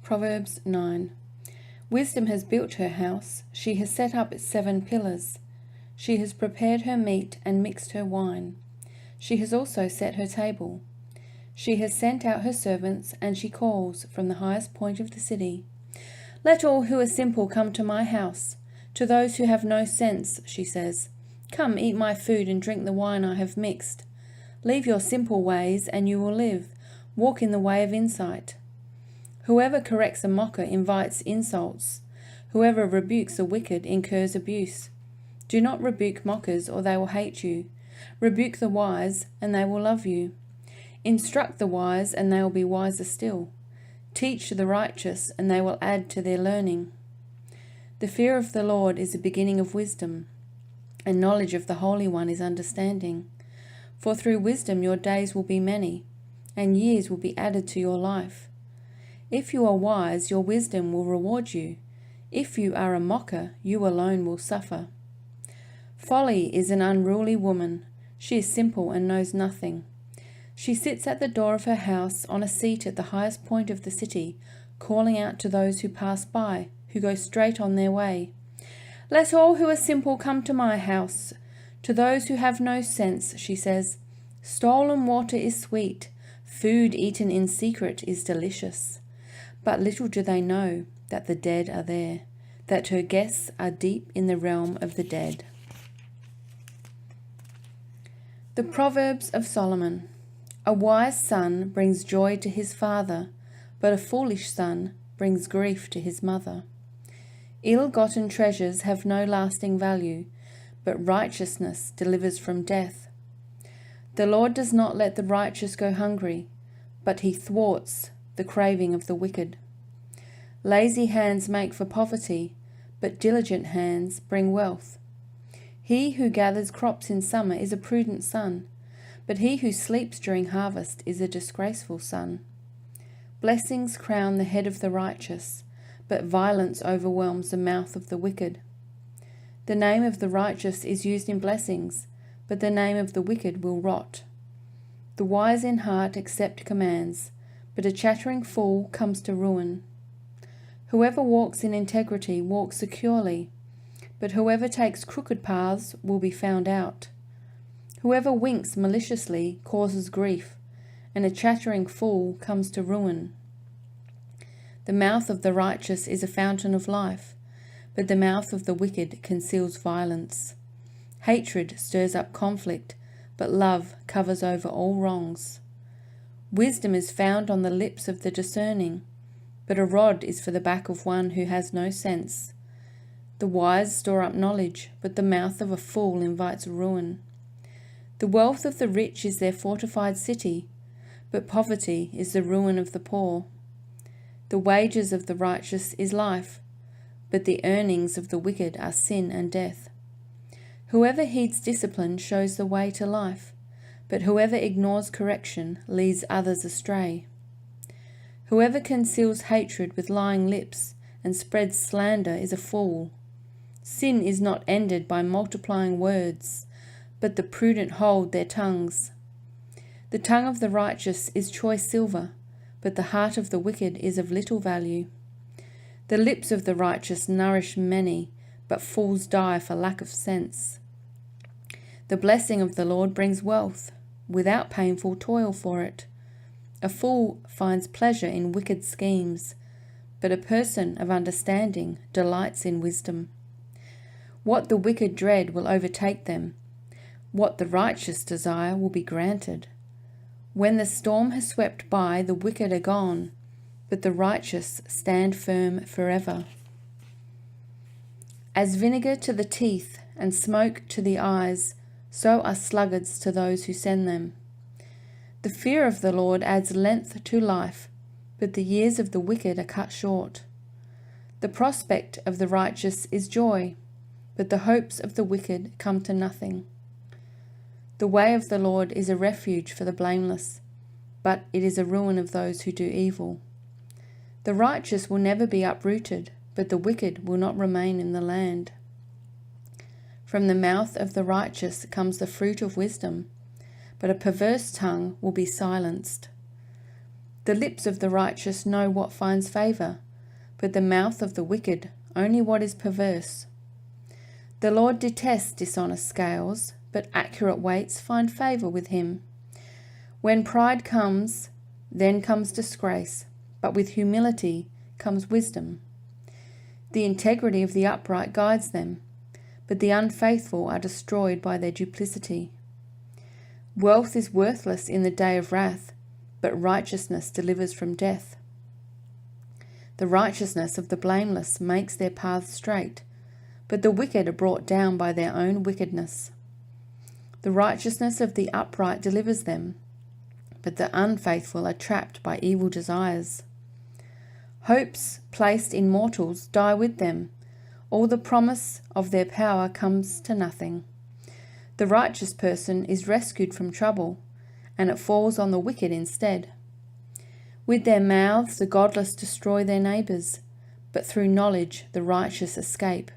Proverbs 9. Wisdom has built her house, she has set up its 7 pillars. She has prepared her meat and mixed her wine. She has also set her table. She has sent out her servants, and she calls from the highest point of the city. Let all who are simple come to my house. To those who have no sense, she says, come eat my food and drink the wine I have mixed. Leave your simple ways, and you will live. Walk in the way of insight. Whoever corrects a mocker invites insults. Whoever rebukes a wicked incurs abuse. Do not rebuke mockers, or they will hate you. Rebuke the wise, and they will love you. Instruct the wise, and they will be wiser still. Teach the righteous, and they will add to their learning. The fear of the Lord is the beginning of wisdom, and knowledge of the Holy One is understanding. For through wisdom your days will be many, and years will be added to your life. If you are wise, your wisdom will reward you. If you are a mocker, you alone will suffer. Folly is an unruly woman. She is simple and knows nothing. She sits at the door of her house on a seat at the highest point of the city, calling out to those who pass by, who go straight on their way. Let all who are simple come to my house. To those who have no sense, she says, stolen water is sweet. Food eaten in secret is delicious. But little do they know that the dead are there, that her guests are deep in the realm of the dead. The Proverbs of Solomon. A wise son brings joy to his father, but a foolish son brings grief to his mother. Ill-gotten treasures have no lasting value, but righteousness delivers from death. The Lord does not let the righteous go hungry, but he thwarts the craving of the wicked. Lazy hands make for poverty, but diligent hands bring wealth. He who gathers crops in summer is a prudent son, but he who sleeps during harvest is a disgraceful son. Blessings crown the head of the righteous, but violence overwhelms the mouth of the wicked. The name of the righteous is used in blessings, but the name of the wicked will rot. The wise in heart accept commands, but a chattering fool comes to ruin. Whoever walks in integrity walks securely, but whoever takes crooked paths will be found out. Whoever winks maliciously causes grief, and a chattering fool comes to ruin. The mouth of the righteous is a fountain of life, but the mouth of the wicked conceals violence. Hatred stirs up conflict, but love covers over all wrongs. Wisdom is found on the lips of the discerning, but a rod is for the back of one who has no sense. The wise store up knowledge, but the mouth of a fool invites ruin. The wealth of the rich is their fortified city, but poverty is the ruin of the poor. The wages of the righteous is life, but the earnings of the wicked are sin and death. Whoever heeds discipline shows the way to life, but whoever ignores correction leads others astray. Whoever conceals hatred with lying lips and spreads slander is a fool. Sin is not ended by multiplying words, but the prudent hold their tongues. The tongue of the righteous is choice silver, but the heart of the wicked is of little value. The lips of the righteous nourish many, but fools die for lack of sense. The blessing of the Lord brings wealth, without painful toil for it. A fool finds pleasure in wicked schemes, but a person of understanding delights in wisdom. What the wicked dread will overtake them. What the righteous desire will be granted. When the storm has swept by, the wicked are gone, but the righteous stand firm forever. As vinegar to the teeth and smoke to the eyes, so are sluggards to those who send them. The fear of the Lord adds length to life, but the years of the wicked are cut short. The prospect of the righteous is joy, but the hopes of the wicked come to nothing. The way of the Lord is a refuge for the blameless, but it is a ruin of those who do evil. The righteous will never be uprooted, but the wicked will not remain in the land. From the mouth of the righteous comes the fruit of wisdom, but a perverse tongue will be silenced. The lips of the righteous know what finds favour, but the mouth of the wicked only what is perverse. The Lord detests dishonest scales, but accurate weights find favour with him. When pride comes, then comes disgrace, but with humility comes wisdom. The integrity of the upright guides them, but the unfaithful are destroyed by their duplicity. Wealth is worthless in the day of wrath, but righteousness delivers from death. The righteousness of the blameless makes their path straight, but the wicked are brought down by their own wickedness. The righteousness of the upright delivers them, but the unfaithful are trapped by evil desires. Hopes placed in mortals die with them. All the promise of their power comes to nothing. The righteous person is rescued from trouble, and it falls on the wicked instead. With their mouths the godless destroy their neighbours, but through knowledge the righteous escape.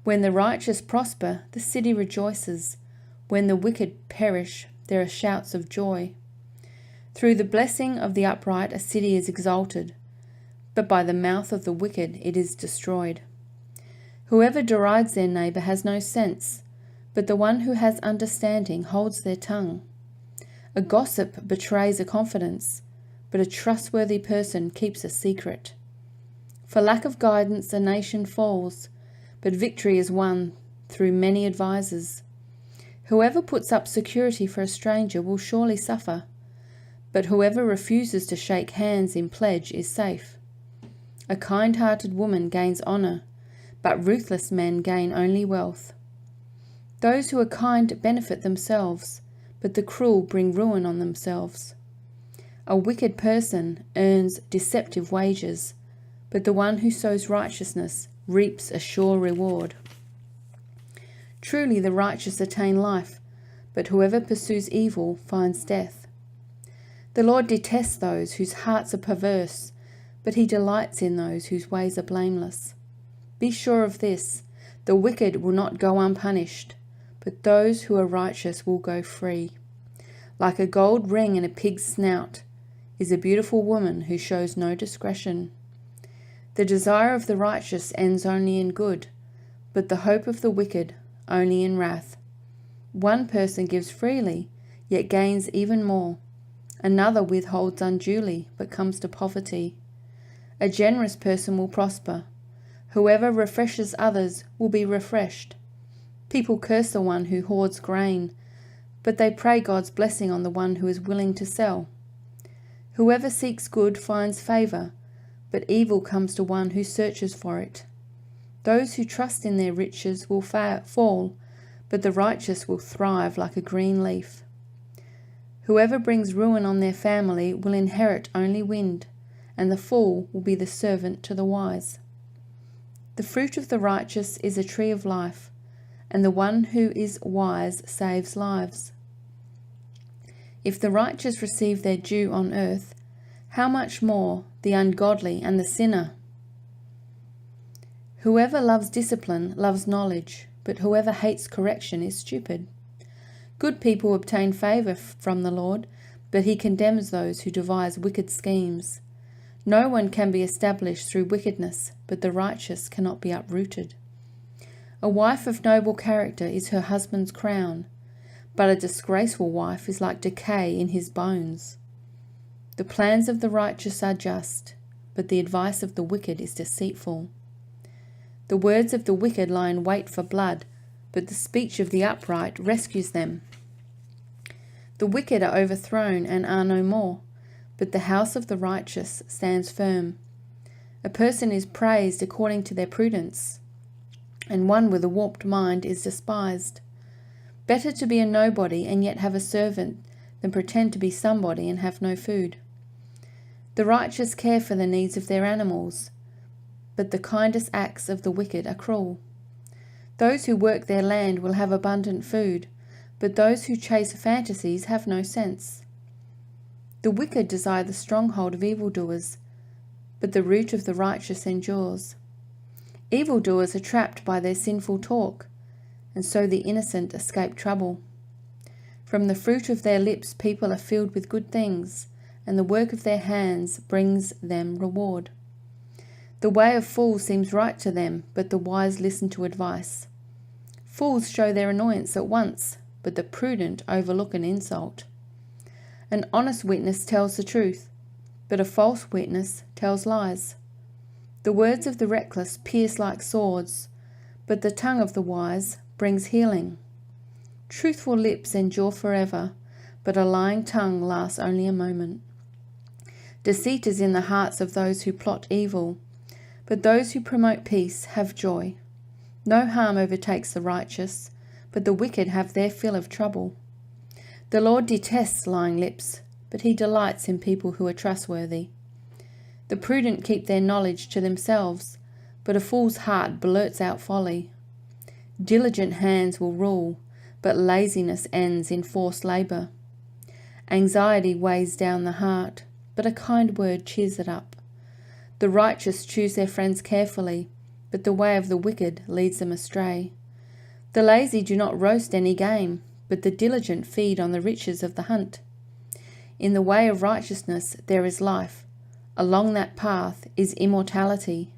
When the righteous prosper, the city rejoices. When the wicked perish, there are shouts of joy. Through the blessing of the upright a city is exalted, but by the mouth of the wicked it is destroyed. Whoever derides their neighbour has no sense, but the one who has understanding holds their tongue. A gossip betrays a confidence, but a trustworthy person keeps a secret. For lack of guidance a nation falls, but victory is won through many advisers. Whoever puts up security for a stranger will surely suffer, but whoever refuses to shake hands in pledge is safe. A kind-hearted woman gains honour, but ruthless men gain only wealth. Those who are kind benefit themselves, but the cruel bring ruin on themselves. A wicked person earns deceptive wages, but the one who sows righteousness reaps a sure reward. Truly the righteous attain life, but whoever pursues evil finds death. The Lord detests those whose hearts are perverse, but he delights in those whose ways are blameless. Be sure of this, the wicked will not go unpunished, but those who are righteous will go free. Like a gold ring in a pig's snout is a beautiful woman who shows no discretion. The desire of the righteous ends only in good, but the hope of the wicked only in wrath. One person gives freely, yet gains even more. Another withholds unduly, but comes to poverty. A generous person will prosper. Whoever refreshes others will be refreshed. People curse the one who hoards grain, but they pray God's blessing on the one who is willing to sell. Whoever seeks good finds favour, but evil comes to one who searches for it. Those who trust in their riches will fall, but the righteous will thrive like a green leaf. Whoever brings ruin on their family will inherit only wind, and the fool will be the servant to the wise. The fruit of the righteous is a tree of life, and the one who is wise saves lives. If the righteous receive their due on earth, how much more the ungodly and the sinner? Whoever loves discipline loves knowledge, but whoever hates correction is stupid. Good people obtain favour from the Lord, but he condemns those who devise wicked schemes. No one can be established through wickedness, but the righteous cannot be uprooted. A wife of noble character is her husband's crown, but a disgraceful wife is like decay in his bones. The plans of the righteous are just, but the advice of the wicked is deceitful. The words of the wicked lie in wait for blood, but the speech of the upright rescues them. The wicked are overthrown and are no more, but the house of the righteous stands firm. A person is praised according to their prudence, and one with a warped mind is despised. Better to be a nobody and yet have a servant than pretend to be somebody and have no food. The righteous care for the needs of their animals, but the kindest acts of the wicked are cruel. Those who work their land will have abundant food, but those who chase fantasies have no sense. The wicked desire the stronghold of evildoers, but the root of the righteous endures. Evildoers are trapped by their sinful talk, and so the innocent escape trouble. From the fruit of their lips people are filled with good things, and the work of their hands brings them reward. The way of fools seems right to them, but the wise listen to advice. Fools show their annoyance at once, but the prudent overlook an insult. An honest witness tells the truth, but a false witness tells lies. The words of the reckless pierce like swords, but the tongue of the wise brings healing. Truthful lips endure forever, but a lying tongue lasts only a moment. Deceit is in the hearts of those who plot evil, but those who promote peace have joy. No harm overtakes the righteous, but the wicked have their fill of trouble. The Lord detests lying lips, but he delights in people who are trustworthy. The prudent keep their knowledge to themselves, but a fool's heart blurts out folly. Diligent hands will rule, but laziness ends in forced labour. Anxiety weighs down the heart, but a kind word cheers it up. The righteous choose their friends carefully, but the way of the wicked leads them astray. The lazy do not roast any game, but the diligent feed on the riches of the hunt. In the way of righteousness there is life. Along that path is immortality.